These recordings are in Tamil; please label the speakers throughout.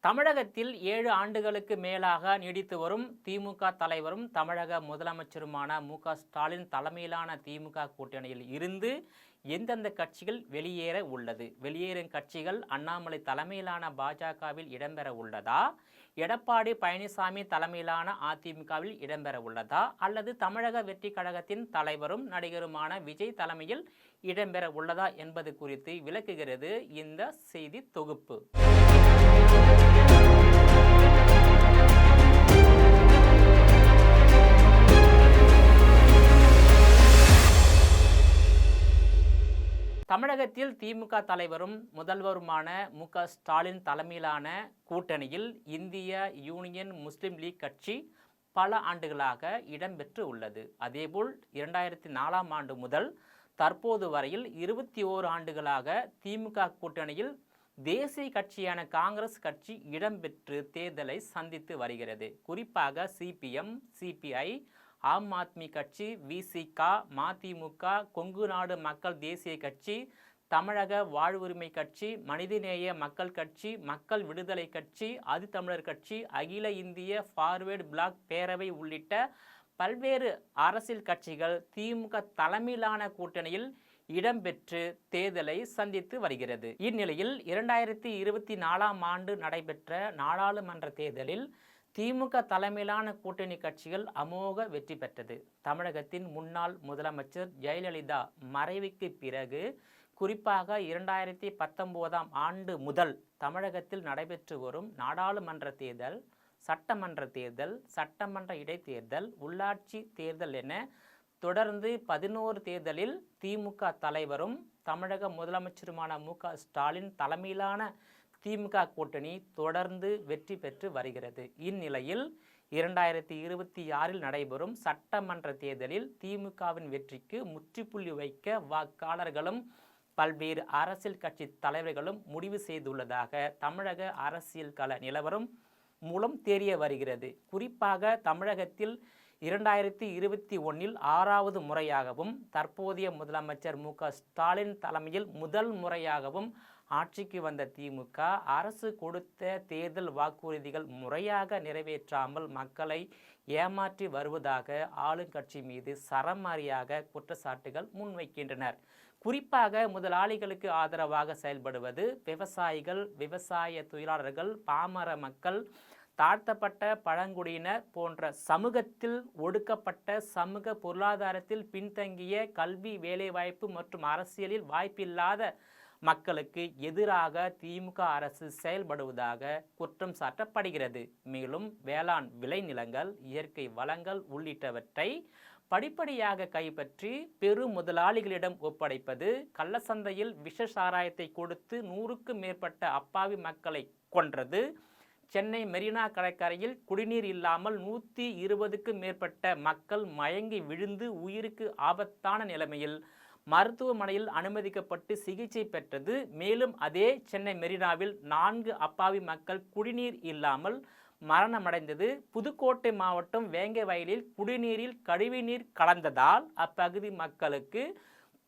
Speaker 1: தமிழகத்தில் 7 ஆண்டுகளுக்கு மேலாக நீடித்து வரும் திமுக தலைவரும் தமிழக முதலமைச்சருமான மு.க.ஸ்டாலின் தலைமையிலான திமுக கூட்டணியில் இருந்து எந்தெந்த கட்சிகள் வெளியேற உள்ளது? வெளியேறும் கட்சிகள் அண்ணாமலை தலைமையிலான பாஜகவில் இடம்பெற உள்ளதா? எடப்பாடி பழனிசாமி தலைமையிலான அதிமுகவில் இடம்பெற உள்ளதா? அல்லது தமிழக வெற்றி கழகத்தின் தலைவரும் நடிகருமான விஜய் தலைமையில் இடம்பெற உள்ளதா என்பது குறித்து விளக்குகிறது இந்த செய்தி தொகுப்பு. தமிழகத்தில் திமுக தலைவரும் முதல்வருமான மு.க.ஸ்டாலின் தலைமையிலான கூட்டணியில் இந்திய யூனியன் முஸ்லீம் லீக் கட்சி பல ஆண்டுகளாக இடம்பெற்று உள்ளது. அதேபோல் 2004ஆம் ஆண்டு முதல் தற்போது வரையில் 21 ஆண்டுகளாக திமுக கூட்டணியில் தேசிய கட்சியான காங்கிரஸ் கட்சி இடம்பெற்று தேர்தலை சந்தித்து வருகிறது. குறிப்பாக சிபிஎம், சிபிஐ, ஆம் ஆத்மி கட்சி, விசிக, மதிமுக, கொங்கு நாடு மக்கள் தேசிய கட்சி, தமிழக வாழ்வுரிமை கட்சி, மனிதநேய மக்கள் கட்சி, மக்கள் விடுதலை கட்சி, ஆதித்தமிழர் கட்சி, அகில இந்திய ஃபார்வேர்டு பிளாக் பேரவை உள்ளிட்ட பல்வேறு அரசியல் கட்சிகள் திமுக தலைமையிலான கூட்டணியில் இடம்பெற்று தேர்தலை சந்தித்து வருகிறது. இந்நிலையில் 2024ஆம் ஆண்டு நடைபெற்ற நாடாளுமன்ற தேர்தலில் திமுக தலைமையிலான கூட்டணி கட்சிகள் அமோக வெற்றி பெற்றது. தமிழகத்தின் முன்னாள் முதலமைச்சர் ஜெயலலிதா மறைவுக்கு பிறகு குறிப்பாக 2019ஆம் ஆண்டு முதல் தமிழகத்தில் நடைபெற்று வரும் நாடாளுமன்ற தேர்தல், சட்டமன்ற தேர்தல், சட்டமன்ற இடைத்தேர்தல், உள்ளாட்சி தேர்தல் என தொடர்ந்து 11 தேர்தலில் திமுக தலைவரும் தமிழக முதலமைச்சருமான மு.க.ஸ்டாலின் தலைமையிலான திமுக கூட்டணி தொடர்ந்து வெற்றி பெற்று வருகிறது. இந்நிலையில் 2026இல் நடைபெறும் சட்டமன்ற தேர்தலில் திமுகவின் வெற்றிக்கு முற்றுப்புள்ளி வைக்க வாக்காளர்களும் பல்வேறு அரசியல் கட்சி தலைவர்களும் முடிவு செய்துள்ளதாக தமிழக அரசியல் கள நிலவரம் மூலம் தெரிய வருகிறது. குறிப்பாக தமிழகத்தில் 2021இல் 6வது முறையாகவும் தற்போதைய முதலமைச்சர் மு.க.ஸ்டாலின் தலைமையில் முதல் முறையாகவும் ஆட்சிக்கு வந்த திமுக அரசு கொடுத்த தேர்தல் வாக்குறுதிகள் முறையாக நிறைவேற்றாமல் மக்களை ஏமாற்றி வருவதாக ஆளுங்கட்சி மீது சரமாரியாக குற்றச்சாட்டுகள் முன்வைக்கின்றனர். குறிப்பாக முதலாளிகளுக்கு ஆதரவாக செயல்படுவது, விவசாயிகள், விவசாய தொழிலாளர்கள், பாமர மக்கள், தாழ்த்தப்பட்ட பழங்குடியினர் போன்ற சமூகத்தில் ஒடுக்கப்பட்ட, சமூக பொருளாதாரத்தில் பின்தங்கிய, கல்வி, வேலைவாய்ப்பு மற்றும் அரசியலில் வாய்ப்பில்லாத மக்களுக்கு எதிராக திமுக அரசு செயல்படுவதாக குற்றம் சாட்டப்படுகிறது. மேலும் வேளாண் விளைநிலங்கள், இயற்கை வளங்கள் உள்ளிட்டவற்றை படிப்படியாக கைப்பற்றி பெரு முதலாளிகளிடம் ஒப்படைப்பது, கள்ளசந்தையில் விஷ சாராயத்தை கொடுத்து 100க்கும் மேற்பட்ட அப்பாவி மக்களை கொன்றது, சென்னை மெரினா கடற்கரையில் குடிநீர் இல்லாமல் 120க்கும் மேற்பட்ட மக்கள் மயங்கி விழுந்து உயிருக்கு ஆபத்தான நிலைமையில் மருத்துவமனையில் அனுமதிக்கப்பட்டு சிகிச்சை பெற்றது. மேலும் அதே சென்னை மெரினாவில் 4 அப்பாவி மக்கள் குடிநீர் இல்லாமல் மரணமடைந்தது. புதுக்கோட்டை மாவட்டம் வேங்கவயலில் குடிநீரில் கழிவுநீர் கலந்ததால் அப்பகுதி மக்களுக்கு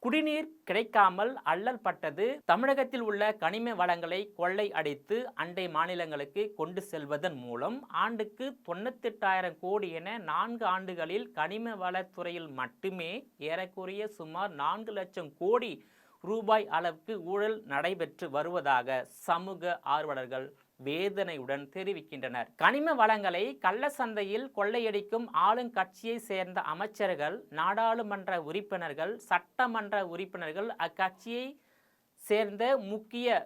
Speaker 1: குடிநீர் கிடைக்காமல் அல்லல் பட்டது. தமிழகத்தில் உள்ள கனிம வளங்களை கொள்ளை அடித்து அண்டை மாநிலங்களுக்கு கொண்டு செல்வதன் மூலம் ஆண்டுக்கு 98,000 கோடி என 4 ஆண்டுகளில் கனிம வளத்துறையில் மட்டுமே ஏறக்குறைய சுமார் 4 லட்சம் கோடி ரூபாய் அளவுக்கு ஊழல் நடைபெற்று வருவதாக சமூக ஆர்வலர்கள் வேதனையுடன் தெரிவிக்கின்றனர். கனிம வளங்களை கள்ள சந்தையில் கொள்ளையடிக்கும் ஆளுங்கட்சியை சேர்ந்த அமைச்சர்கள், நாடாளுமன்ற உறுப்பினர்கள், சட்டமன்ற உறுப்பினர்கள், அக்கட்சியை சேர்ந்த முக்கிய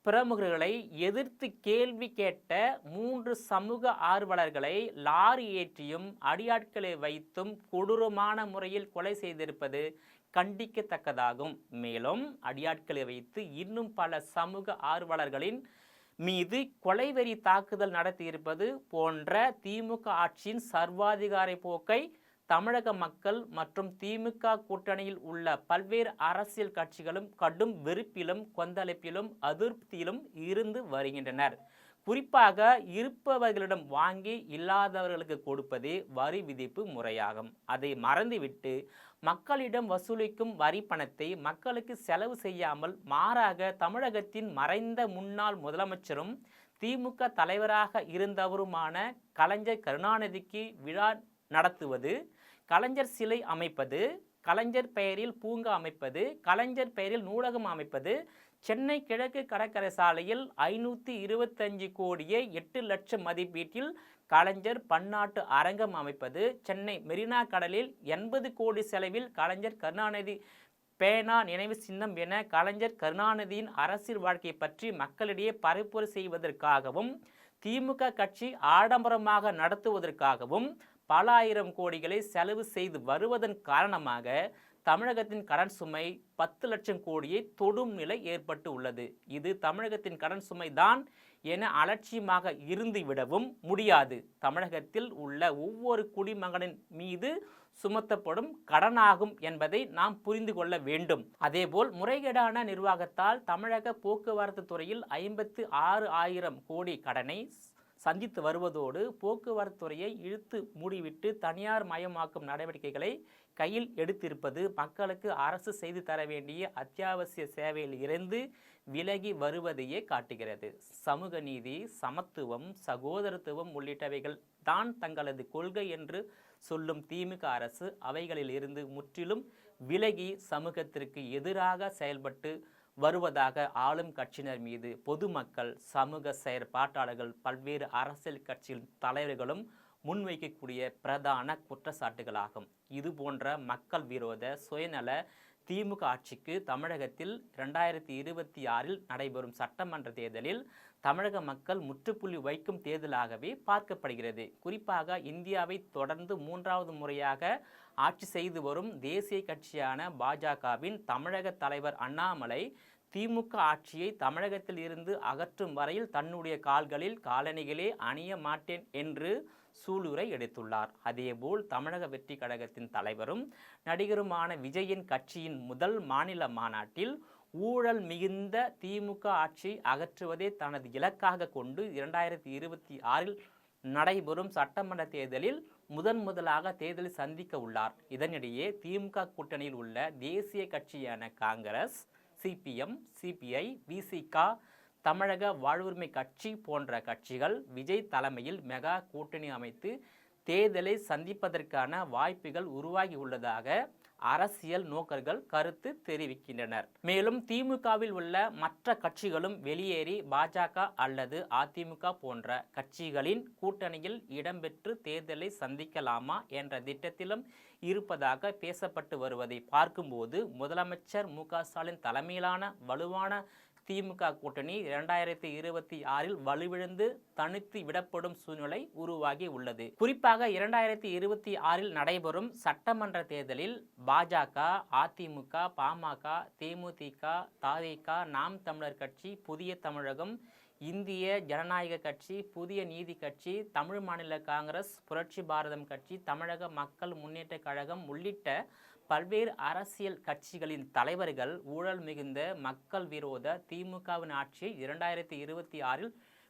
Speaker 1: பிரமுகர்களை எதிர்த்து கேள்வி கேட்ட 3 சமூக ஆர்வலர்களை லாரி ஏற்றியும் அடியாட்களை வைத்தும் கொடூரமான முறையில் கொலை செய்திருப்பது கண்டிக்கத்தக்கதாகும். மேலும் அடியாட்களை வைத்து இன்னும் பல சமூக ஆர்வலர்களின் மீது கொலைவெறி தாக்குதல் நடத்தியிருப்பது போன்ற திமுக ஆட்சியின் சர்வாதிகார போக்கை தமிழக மக்கள் மற்றும் திமுக கூட்டணியில் உள்ள பல்வேறு அரசியல் கட்சிகளும் கடும் வெறுப்பிலும், கொந்தளிப்பிலும், அதிருப்தியிலும் இருந்து வருகின்றனர். குறிப்பாக இருப்பவர்களிடம் வாங்கி இல்லாதவர்களுக்கு கொடுப்பதே வரி விதிப்பு முறையாகும். அதை மறந்துவிட்டு மக்களிடம் வசூலிக்கும் வரி பணத்தை மக்களுக்கு செலவு செய்யாமல் மாறாக தமிழகத்தின் மறைந்த முன்னாள் முதலமைச்சரும் திமுக தலைவராக இருந்தவருமான கலைஞர் கருணாநிதிக்கு விழா நடத்துவது, கலைஞர் சிலை அமைப்பது, கலைஞர் பெயரில் பூங்கா அமைப்பது, கலைஞர் பெயரில் நூலகம் அமைப்பது, சென்னை கிழக்கு கடற்கரை சாலையில் 525 கோடியே 8 லட்சம் மதிப்பீட்டில் கலைஞர் பன்னாட்டு அரங்கம் அமைப்பது, சென்னை மெரினா கடலில் 80 கோடி செலவில் கலைஞர் கருணாநிதி பேனா நினைவு சின்னம் என கலைஞர் கருணாநிதியின் அரசியல் வாழ்க்கையை பற்றி மக்களிடையே பரப்புரை செய்வதற்காகவும், திமுக கட்சி ஆடம்பரமாக நடத்துவதற்காகவும் பல ஆயிரம் கோடிகளை செலவு செய்து வருவதன் காரணமாக தமிழகத்தின் கடன் சுமை 10 லட்சம் கோடியை தொடும் நிலை ஏற்பட்டு உள்ளது. இது தமிழகத்தின் கடன் சுமை தான் என அலட்சியமாக இருந்துவிடவும் முடியாது. தமிழகத்தில் உள்ள ஒவ்வொரு குடிமகனின் மீது சுமத்தப்படும் கடனாகும் என்பதை நாம் புரிந்து கொள்ள வேண்டும். அதேபோல் முறைகேடான நிர்வாகத்தால் தமிழக போக்குவரத்து துறையில் 56,000 கோடி கடனை சந்தித்து வருவதோடு போக்குவரத்து துறையை இழுத்து மூடிவிட்டு தனியார் மயமாக்கும் நடவடிக்கைகளை கையில் எடுத்திருப்பது மக்களுக்கு அரசு செய்து தர வேண்டிய அத்தியாவசிய சேவையில் இருந்து விலகி வருவதையே காட்டுகிறது. சமூக நீதி, சமத்துவம், சகோதரத்துவம் உள்ளிட்டவைகள் தான் தங்களது கொள்கை என்று சொல்லும் திமுக அரசு அவைகளில் இருந்து முற்றிலும் விலகி சமூகத்திற்கு எதிராக செயல்பட்டு வருவதாக ஆளும் கட்சியினர் மீது பொதுமக்கள், சமூக செயற்பாட்டாளர்கள், பல்வேறு அரசியல் கட்சியின் தலைவர்களும் முன்வைக்கக்கூடிய பிரதான குற்றச்சாட்டுகளாகும். இது போன்ற மக்கள் விரோத சுயநல திமுக ஆட்சிக்கு தமிழகத்தில் 2026 நடைபெறும் சட்டமன்ற தேர்தலில் தமிழக மக்கள் முற்றுப்புள்ளி வைக்கும் தேர்தலாகவே பார்க்கப்படுகிறது. குறிப்பாக இந்தியாவை தொடர்ந்து 3வது முறையாக ஆட்சி செய்து வரும் தேசிய கட்சியான பாஜகவின் தமிழக தலைவர் அண்ணாமலை திமுக ஆட்சியை தமிழகத்தில் இருந்து அகற்றும் வரையில் தன்னுடைய கால்களில் காலணிகளே அணிய மாட்டேன் என்று சூளுரை எடுத்துள்ளார். அதேபோல் தமிழக வெற்றி கழகத்தின் தலைவரும் நடிகருமான விஜயின் கட்சியின் முதல் மாநில மாநாட்டில் ஊழல் மிகுந்த திமுக ஆட்சியை அகற்றுவதே தனது இலக்காக கொண்டு 2026 நடைபெறும் சட்டமன்ற தேர்தலில் முதலாக தேர்தலை சந்திக்க உள்ளார். இதனிடையே திமுக கூட்டணியில் உள்ள தேசிய கட்சியான காங்கிரஸ், சிபிஎம், சிபிஐ, விசிக, தமிழக வாழ்வுரிமை கட்சி போன்ற கட்சிகள் விஜய் தலைமையில் மெகா கூட்டணி அமைத்து தேர்தலை சந்திப்பதற்கான வாய்ப்புகள் உருவாகி உள்ளதாக அரசியல் நோக்கர்கள் கருத்து தெரிவிக்கின்றனர். மேலும் திமுகவில் உள்ள மற்ற கட்சிகளும் வெளியேறி பாஜக அல்லது அதிமுக போன்ற கட்சிகளின் கூட்டணியில் இடம்பெற்று தேர்தலை சந்திக்கலாமா என்ற திட்டத்திலும் இருப்பதாக பேசப்பட்டு வருவதை பார்க்கும்போது முதலமைச்சர் மு.க.ஸ்டாலின் தலைமையிலான வலுவான திமுக கூட்டணி 2026 வலுவிழந்து தனித்து விடப்படும் சூழ்நிலை உருவாகி உள்ளது. குறிப்பாக 2026 நடைபெறும் சட்டமன்ற தேர்தலில் பாஜக, அதிமுக, பாமக, தேமுதிக, தவிக, நாம் தமிழர் கட்சி, புதிய தமிழகம், இந்திய ஜனநாயக கட்சி, புதிய நீதி கட்சி, தமிழ் மாநில காங்கிரஸ், புரட்சி பாரதம் கட்சி, தமிழக மக்கள் முன்னேற்ற கழகம் உள்ளிட்ட பல்வேறு அரசியல் கட்சிகளின் தலைவர்கள் ஊழல் மிகுந்த மக்கள் விரோத திமுகவின் ஆட்சியை 2026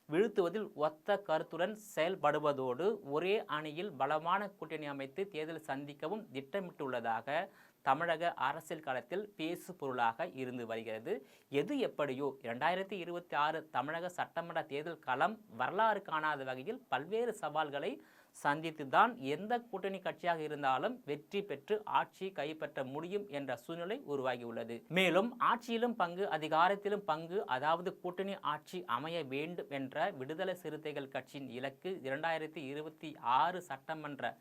Speaker 1: வீழ்த்துவதில் ஒத்த கருத்துடன் செயல்படுவதோடு ஒரே அணியில் பலமான கூட்டணி அமைத்து தேர்தல் சந்திக்கவும் திட்டமிட்டுள்ளதாக தமிழக அரசியல் களத்தில் பேசு பொருளாக இருந்து வருகிறது. எது எப்படியோ 2026 தமிழக சட்டமன்ற தேர்தல் களம் வரலாறு காணாத வகையில் பல்வேறு சவால்களை சந்தித்துதான் எந்த கூட்டணி கட்சியாக இருந்தாலும் வெற்றி பெற்று ஆட்சியை கைப்பற்ற முடியும் என்ற சூழ்நிலை உருவாகியுள்ளது. மேலும் ஆட்சியிலும் பங்கு, அதிகாரத்திலும் பங்கு, அதாவது கூட்டணி ஆட்சி அமைய வேண்டும் என்ற விடுதலை சிறுத்தைகள் கட்சியின் இலக்கு 2026 சட்டமன்ற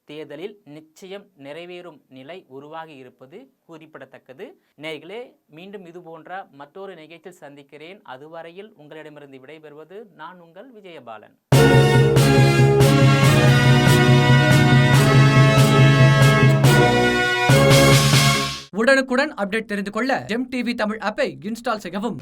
Speaker 1: தேர்தலில் நிச்சயம் நிறைவேறும் நிலை உருவாகி இருப்பது குறிப்பிடத்தக்கது. நேயர்களே, மீண்டும் இது போன்ற மற்றொரு நிகழ்ச்சியில் சந்திக்கிறேன். அதுவரையில் உங்களிடமிருந்து விடைபெறுவது நான் உங்கள் விஜயபாலன்.
Speaker 2: உடனுக்குடன் அப்டேட் தெரிந்து கொள்ள ஜெம் டிவி தமிழ் ஆப்பை இன்ஸ்டால் செய்யவும்.